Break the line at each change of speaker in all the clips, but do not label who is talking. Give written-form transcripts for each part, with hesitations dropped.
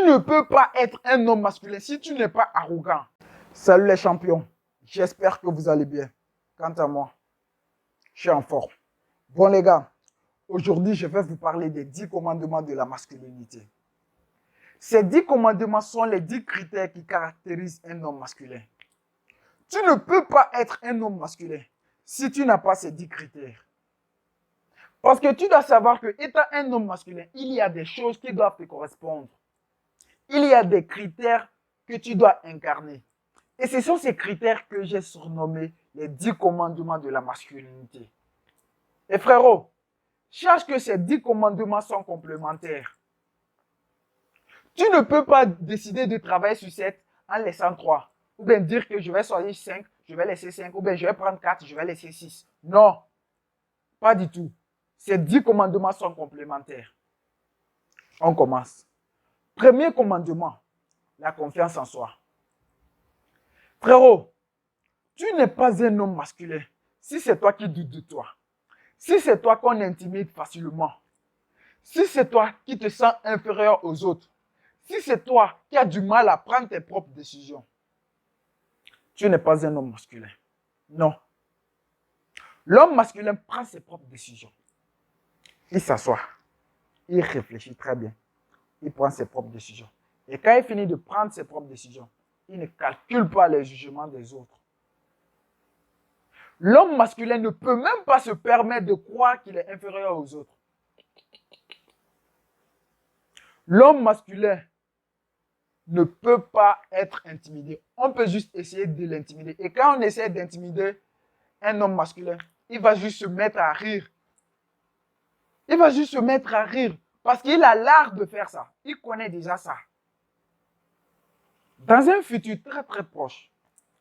ne peux pas être un homme masculin si tu n'es pas arrogant. Salut les champions, j'espère que vous allez bien. Quant à moi, je suis en forme. Bon les gars, aujourd'hui je vais vous parler des 10 commandements de la masculinité. Ces 10 commandements sont les 10 critères qui caractérisent un homme masculin. Tu ne peux pas être un homme masculin si tu n'as pas ces 10 critères. Parce que tu dois savoir que étant un homme masculin, il y a des choses qui doivent te correspondre. Il y a des critères que tu dois incarner. Et ce sont ces critères que j'ai surnommés les 10 commandements de la masculinité. Et frérot, sache que ces 10 commandements sont complémentaires. Tu ne peux pas décider de travailler sur 7 en laissant 3. Ou bien dire que je vais choisir 5, je vais laisser 5. Ou bien je vais prendre 4, je vais laisser 6. Non, pas du tout. Ces 10 commandements sont complémentaires. On commence. Premier commandement, la confiance en soi. Frérot, tu n'es pas un homme masculin si c'est toi qui doutes de toi. Si c'est toi qu'on intimide facilement. Si c'est toi qui te sens inférieur aux autres. Si c'est toi qui as du mal à prendre tes propres décisions. Tu n'es pas un homme masculin. Non. L'homme masculin prend ses propres décisions. Il s'assoit. Il réfléchit très bien. Il prend ses propres décisions. Et quand il finit de prendre ses propres décisions, il ne calcule pas les jugements des autres. L'homme masculin ne peut même pas se permettre de croire qu'il est inférieur aux autres. L'homme masculin ne peut pas être intimidé. On peut juste essayer de l'intimider. Et quand on essaie d'intimider un homme masculin, il va juste se mettre à rire. Il va juste se mettre à rire parce qu'il a l'art de faire ça. Il connaît déjà ça. Dans un futur très très proche,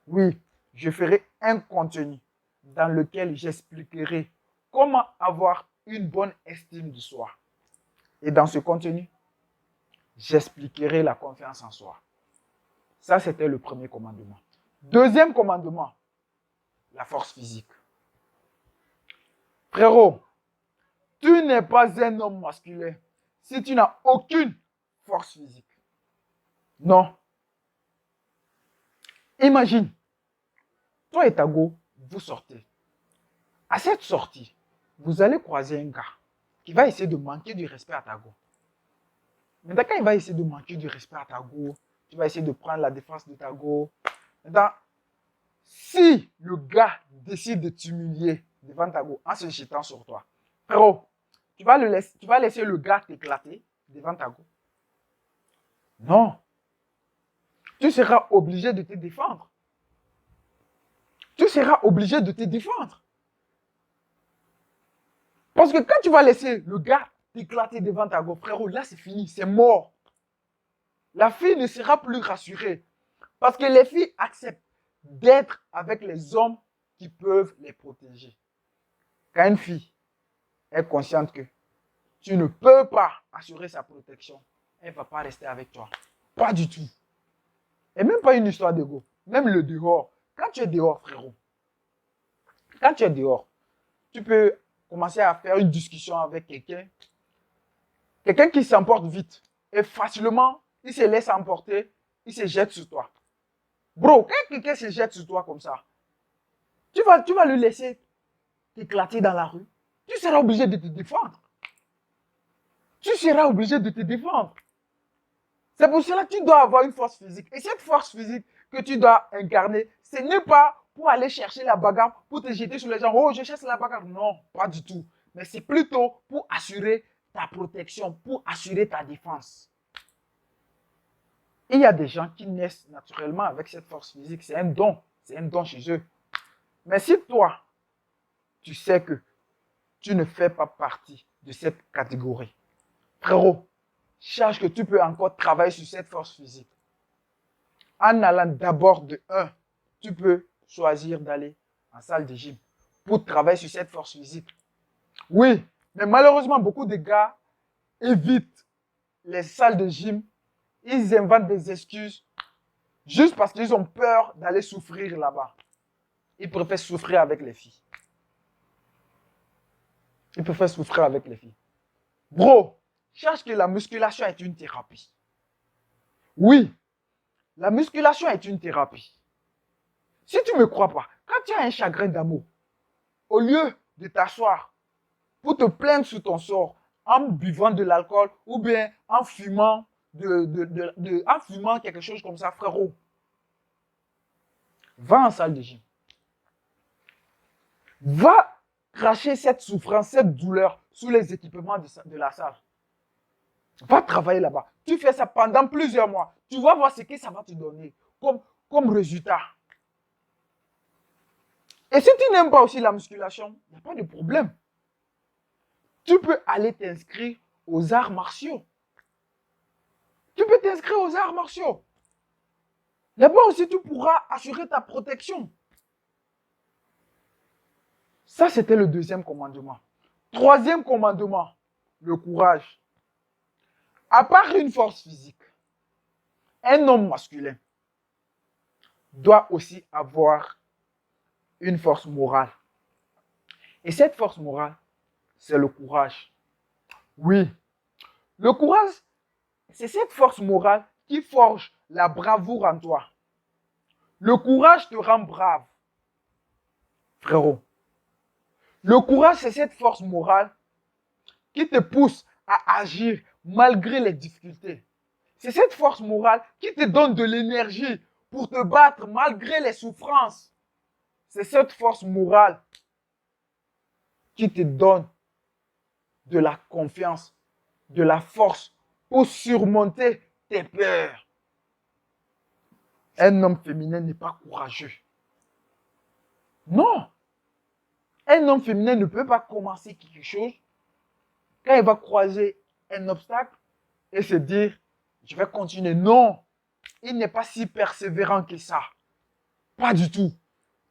oui, je ferai un contenu dans lequel j'expliquerai comment avoir une bonne estime de soi. Et dans ce contenu, j'expliquerai la confiance en soi. Ça, c'était le premier commandement. Deuxième commandement, la force physique. Frérot, tu n'es pas un homme masculin si tu n'as aucune force physique. Non. Imagine, toi et ta go, vous sortez. À cette sortie, vous allez croiser un gars qui va essayer de manquer du respect à ta go. Maintenant, quand il va essayer de manquer du respect à ta go, tu vas essayer de prendre la défense de ta go. Maintenant, si le gars décide de t'humilier devant ta go en se jetant sur toi, frérot, tu vas laisser le gars t'éclater devant ta go? Non. Tu seras obligé de te défendre. Tu seras obligé de te défendre. Parce que quand tu vas laisser le gars t'éclater devant ta go, frérot, là c'est fini, c'est mort. La fille ne sera plus rassurée. Parce que les filles acceptent d'être avec les hommes qui peuvent les protéger. Quand une fille est consciente que tu ne peux pas assurer sa protection, elle ne va pas rester avec toi. Pas du tout. Et même pas une histoire d'ego. Même le dehors. Quand tu es dehors, frérot, quand tu es dehors, tu peux commencer à faire une discussion avec quelqu'un. Quelqu'un qui s'emporte vite. Et facilement, il se laisse emporter, il se jette sur toi. Bro, quand quelqu'un se jette sur toi comme ça, tu vas le laisser t'éclater dans la rue. Tu seras obligé de te défendre. Tu seras obligé de te défendre. C'est pour cela que tu dois avoir une force physique. Et cette force physique que tu dois incarner, ce n'est pas pour aller chercher la bagarre, pour te jeter sur les gens. Oh, je cherche la bagarre. Non, pas du tout. Mais c'est plutôt pour assurer ta protection, pour assurer ta défense. Il y a des gens qui naissent naturellement avec cette force physique. C'est un don. C'est un don chez eux. Mais si toi, tu sais que tu ne fais pas partie de cette catégorie, frérot, sache que tu peux encore travailler sur cette force physique. En allant d'abord de 1, tu peux choisir d'aller en salle de gym pour travailler sur cette force physique. Oui, mais malheureusement, beaucoup de gars évitent les salles de gym. Ils inventent des excuses juste parce qu'ils ont peur d'aller souffrir là-bas. Ils préfèrent souffrir avec les filles. Ils préfèrent souffrir avec les filles. Bro, sache que la musculation est une thérapie. Oui, la musculation est une thérapie. Si tu ne me crois pas, quand tu as un chagrin d'amour, au lieu de t'asseoir pour te plaindre sur ton sort en buvant de l'alcool ou bien en fumant, en fumant quelque chose comme ça, frérot, va en salle de gym. Va cracher cette souffrance, cette douleur sous les équipements de la salle. Va travailler là-bas. Tu fais ça pendant plusieurs mois. Tu vas voir ce que ça va te donner comme résultat. Et si tu n'aimes pas aussi la musculation, il n'y a pas de problème. Tu peux aller t'inscrire aux arts martiaux. Tu peux t'inscrire aux arts martiaux. Là-bas aussi, tu pourras assurer ta protection. Ça, c'était le deuxième commandement. Troisième commandement, le courage. À part une force physique, un homme masculin doit aussi avoir une force morale. Et cette force morale, c'est le courage. Oui, le courage, c'est cette force morale qui forge la bravoure en toi. Le courage te rend brave, frérot. Le courage, c'est cette force morale qui te pousse à agir malgré les difficultés. C'est cette force morale qui te donne de l'énergie pour te battre malgré les souffrances. C'est cette force morale qui te donne de la confiance, de la force pour surmonter tes peurs. Un homme féminin n'est pas courageux. Non. Un homme féminin ne peut pas commencer quelque chose quand il va croiser un obstacle et se dire, je vais continuer. Non. Il n'est pas si persévérant que ça. Pas du tout.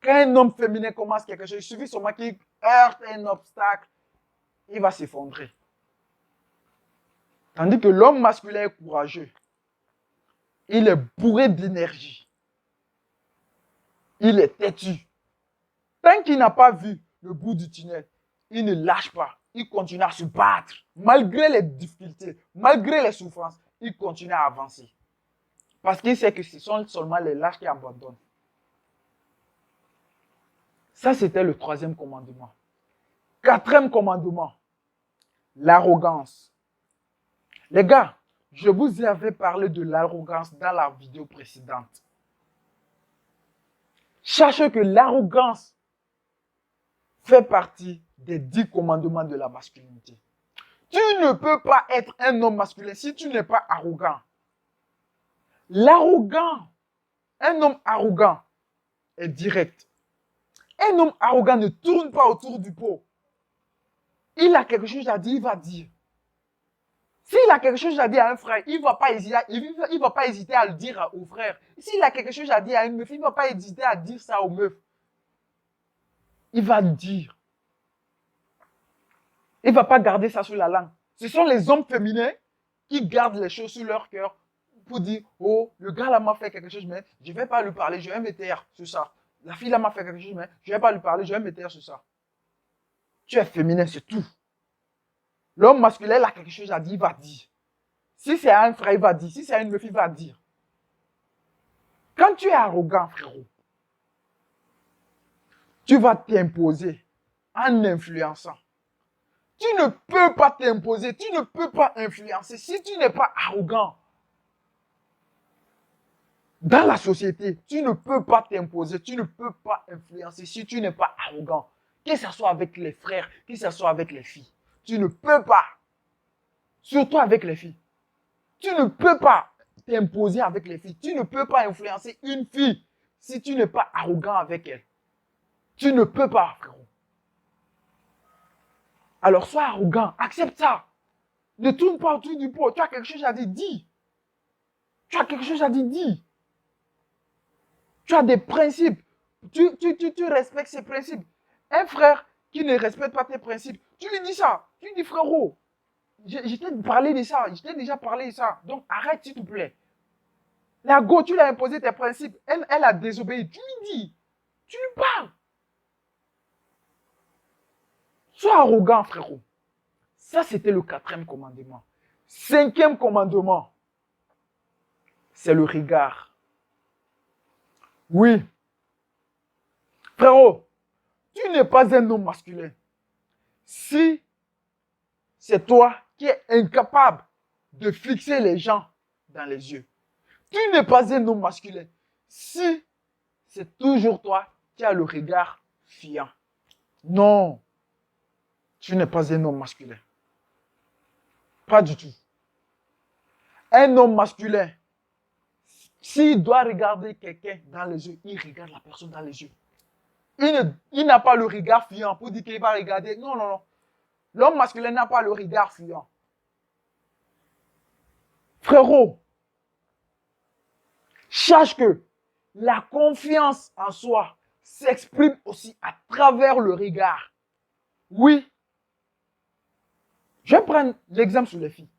Quand un homme féminin commence quelque chose, il suffit seulement qu'il heurte un obstacle, il va s'effondrer. Tandis que l'homme masculin est courageux. Il est bourré d'énergie. Il est têtu. Tant qu'il n'a pas vu le bout du tunnel, il ne lâche pas. Il continue à se battre. Malgré les difficultés, malgré les souffrances, il continue à avancer. Parce qu'il sait que ce sont seulement les lâches qui abandonnent. Ça, c'était le troisième commandement. Quatrième commandement, l'arrogance. Les gars, je vous avais parlé de l'arrogance dans la vidéo précédente. Sachez que l'arrogance fait partie des 10 commandements de la masculinité. Tu ne peux pas être un homme masculin si tu n'es pas arrogant. L'arrogant, un homme arrogant est direct. Un homme arrogant ne tourne pas autour du pot. Il a quelque chose à dire, il va dire. S'il a quelque chose à dire à un frère, il ne va pas hésiter à le dire au frère. S'il a quelque chose à dire à une meuf, il ne va pas hésiter à dire ça aux meufs. Il va le dire. Il ne va pas garder ça sur la langue. Ce sont les hommes féminins qui gardent les choses sur leur cœur pour dire, oh, le gars là m'a fait quelque chose, mais je ne vais pas lui parler, je vais me taire sur ça. La fille là m'a fait quelque chose, mais je ne vais pas lui parler, je vais me taire sur ça. Tu es féminin, c'est tout. L'homme masculin a quelque chose à dire, il va dire. Si c'est à un frère, il va dire. Si c'est à une meuf, il va dire. Quand tu es arrogant, frérot, tu vas t'imposer en influençant. Tu ne peux pas t'imposer, tu ne peux pas influencer si tu n'es pas arrogant. Dans la société, tu ne peux pas t'imposer, tu ne peux pas influencer si tu n'es pas arrogant. Que ce soit avec les frères, que ce soit avec les filles. Tu ne peux pas. Surtout avec les filles. Tu ne peux pas t'imposer avec les filles. Tu ne peux pas influencer une fille si tu n'es pas arrogant avec elle. Tu ne peux pas, frérot. Alors sois arrogant, accepte ça. Ne tourne pas autour du pot. Tu as quelque chose à dire, dis. Tu as quelque chose à dire, dis. Tu as des principes. Tu respectes ces principes. Un frère qui ne respecte pas tes principes, tu lui dis ça. Tu lui dis, frérot, je t'ai parlé de ça. Je t'ai déjà parlé de ça. Donc arrête, s'il te plaît. La go, tu lui as imposé tes principes. Elle a désobéi. Tu lui dis. Tu lui parles. Sois arrogant, frérot. Ça, c'était le quatrième commandement. Cinquième commandement. c'est le regard. Oui. Frérot, tu n'es pas un homme masculin. Si c'est toi qui es incapable de fixer les gens dans les yeux, tu n'es pas un homme masculin. Si c'est toujours toi qui as le regard fiant. Non, tu n'es pas un homme masculin. Pas du tout. Un homme masculin, s'il doit regarder quelqu'un dans les yeux, il regarde la personne dans les yeux. Il n'a pas le regard fuyant pour dire qu'il va regarder. Non, non, non. L'homme masculin n'a pas le regard fuyant. Frérot, sache que la confiance en soi s'exprime aussi à travers le regard. Oui. Je vais prendre l'exemple sur les filles.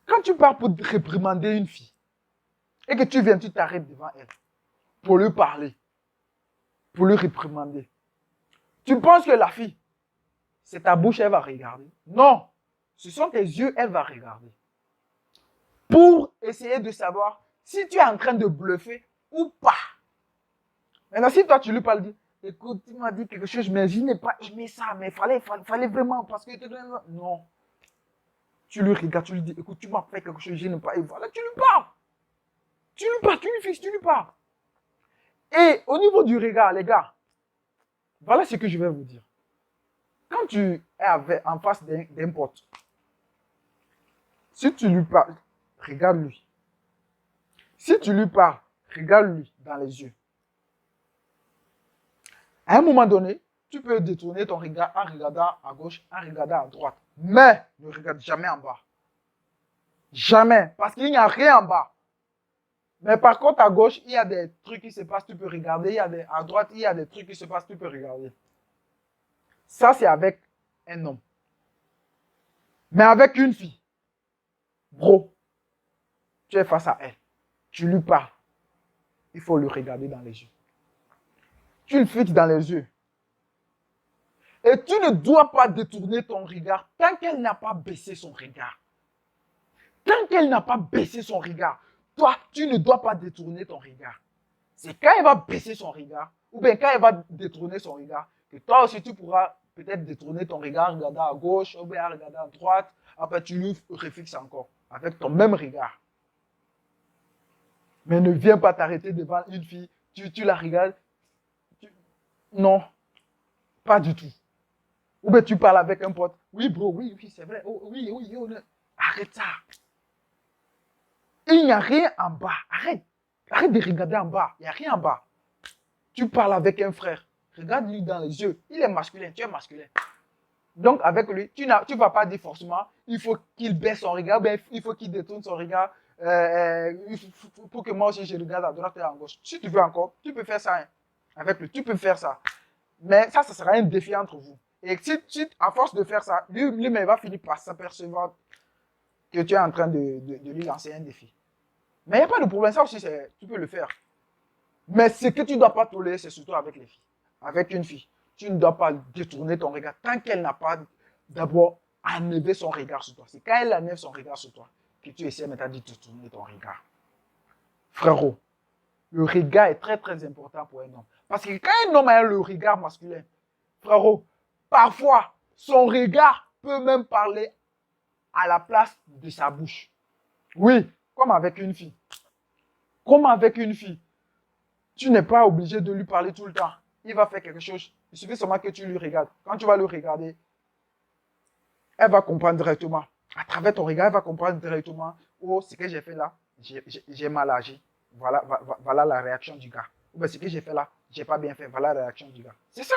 Quand tu pars pour réprimander une fille et que tu viens, tu t'arrêtes devant elle pour lui parler, pour lui réprimander. Tu penses que la fille, c'est ta bouche, elle va regarder. Non, ce sont tes yeux, elle va regarder. Pour essayer de savoir si tu es en train de bluffer ou pas. Maintenant, si toi, tu lui parles, dis, écoute, tu m'as dit quelque chose, mais je n'ai pas aimé ça, mais il fallait vraiment, parce que... Non. Tu lui regardes, tu lui dis, écoute, tu m'as fait quelque chose, je n'ai pas aimé. Voilà, tu lui parles. Tu lui parles, tu lui fixes, tu lui parles. Et au niveau du regard, les gars, voilà ce que je vais vous dire. Quand tu es en face d'un pote, si tu lui parles, regarde-lui. Si tu lui parles, regarde-lui dans les yeux. À un moment donné, tu peux détourner ton regard en regardant à gauche, en regardant à droite. Mais ne regarde jamais en bas. Jamais. Parce qu'il n'y a rien en bas. Mais par contre, à gauche, il y a des trucs qui se passent, tu peux regarder. À droite, il y a des trucs qui se passent, tu peux regarder. Ça, c'est avec un homme. Mais avec une fille, bro, tu es face à elle. Tu lui parles. Il faut le regarder dans les yeux. Tu le fixes dans les yeux. Et tu ne dois pas détourner ton regard tant qu'elle n'a pas baissé son regard. Tant qu'elle n'a pas baissé son regard, toi, tu ne dois pas détourner ton regard. C'est quand elle va baisser son regard, ou bien quand elle va détourner son regard, que toi aussi tu pourras peut-être détourner ton regard, regarder à gauche, ou bien regarder à droite, après tu lui refixes encore, avec ton même regard. Mais ne viens pas t'arrêter devant une fille, tu la regardes. Non, pas du tout. Ou bien tu parles avec un pote. Oui, bro, oui, c'est vrai. Oh, oui, oui, oh, arrête ça. Il n'y a rien en bas. Arrête. Arrête de regarder en bas. Il n'y a rien en bas. Tu parles avec un frère. Regarde-lui dans les yeux. Il est masculin. Tu es masculin. Donc, avec lui, tu ne vas pas dire forcément, il faut qu'il baisse son regard, bien, il faut qu'il détourne son regard pour que moi aussi je regarde à droite et à gauche. Si tu veux encore, tu peux faire ça hein, avec lui. Tu peux faire ça. Mais ça sera un défi entre vous. Et si à force de faire ça, lui-même il va finir par s'apercevoir que tu es en train de lui lancer un défi. Mais il n'y a pas de problème, ça aussi, tu peux le faire. Mais ce que tu ne dois pas tolérer, c'est surtout avec les filles. Avec une fille, tu ne dois pas détourner ton regard tant qu'elle n'a pas d'abord enlevé son regard sur toi. C'est quand elle enlève son regard sur toi que tu essaies maintenant de détourner ton regard. Frérot, le regard est très très important pour un homme. Parce que quand un homme a le regard masculin, frérot, parfois, son regard peut même parler à la place de sa bouche. Oui, comme avec une fille. Comme avec une fille. Tu n'es pas obligé de lui parler tout le temps. Il va faire quelque chose. Il suffit seulement que tu lui regardes. Quand tu vas le regarder, elle va comprendre directement. À travers ton regard, elle va comprendre directement. Oh, ce que j'ai fait là, j'ai mal agi. Voilà la réaction du gars. Ou bien ce que j'ai fait là, j'ai pas bien fait. Voilà la réaction du gars. C'est ça.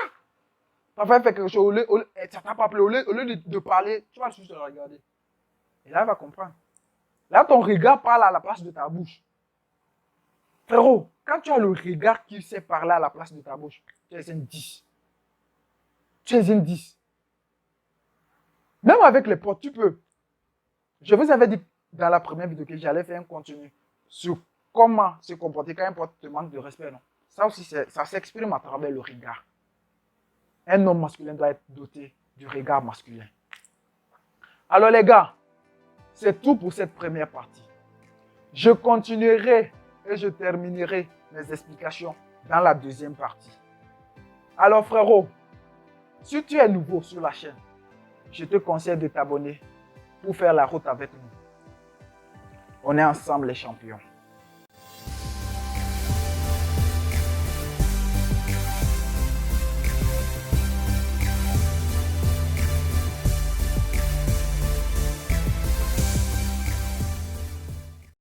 Parfois, elle fait quelque chose. Ça t'a pas plu. Au lieu de parler, tu vas juste le regarder. Et là, elle va comprendre. Là, ton regard parle à la place de ta bouche. Frérot, quand tu as le regard qui sait parler à la place de ta bouche, tu es un 10. Tu es un 10. Même avec les potes, tu peux. Je vous avais dit dans la première vidéo que j'allais faire un contenu sur comment se comporter quand un pote te manque de respect. Non? Ça aussi, ça s'exprime à travers le regard. Un homme masculin doit être doté du regard masculin. Alors les gars, c'est tout pour cette première partie. Je continuerai et je terminerai mes explications dans la deuxième partie. Alors frérot, si tu es nouveau sur la chaîne, je te conseille de t'abonner pour faire la route avec nous. On est ensemble les champions.